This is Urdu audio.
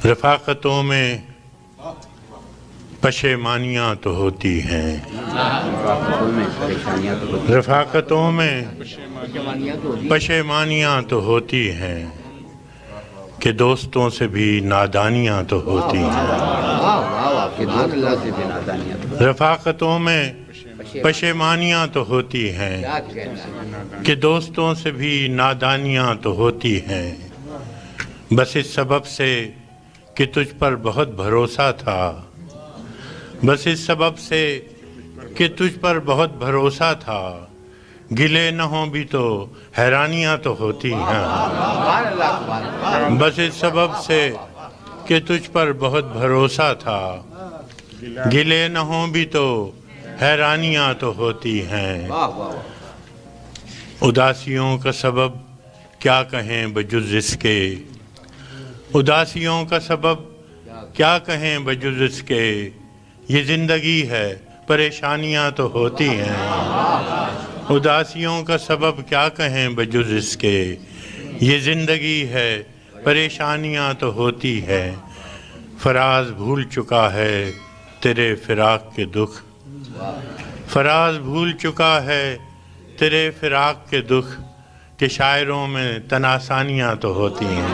رفاقتوں میں پشیمانیاں تو ہوتی ہیں، رفاقتوں میں پشیمانیاں تو ہوتی ہیں کہ دوستوں سے بھی نادانیاں تو ہوتی ہیں، رفاقتوں میں پشیمانیاں تو ہوتی ہیں کہ دوستوں سے بھی نادانیاں تو ہوتی ہیں، بس اس سبب سے کہ تجھ پر بہت بھروسہ تھا، بس اس سبب سے کہ تجھ پر بہت بھروسہ تھا، گلے نہ ہوں بھی تو حیرانیاں تو ہوتی ہیں، بس اس سبب سے کہ تجھ پر بہت بھروسہ تھا، گلے نہ ہوں بھی تو حیرانیاں تو ہوتی ہیں، اداسیوں کا سبب کیا کہیں بجز اس کے، اداسیوں کا سبب کیا کہیں بجز اس کے، یہ زندگی ہے پریشانیاں تو ہوتی ہیں، اداسیوں کا سبب کیا کہیں بجز اس کے، یہ زندگی ہے پریشانیاں تو ہوتی ہے، فراز بھول چکا ہے تیرے فراق کے دکھ، فراز بھول چکا ہے تیرے فراق کے دکھ، کہ شاعروں میں تناسانیاں تو ہوتی ہیں۔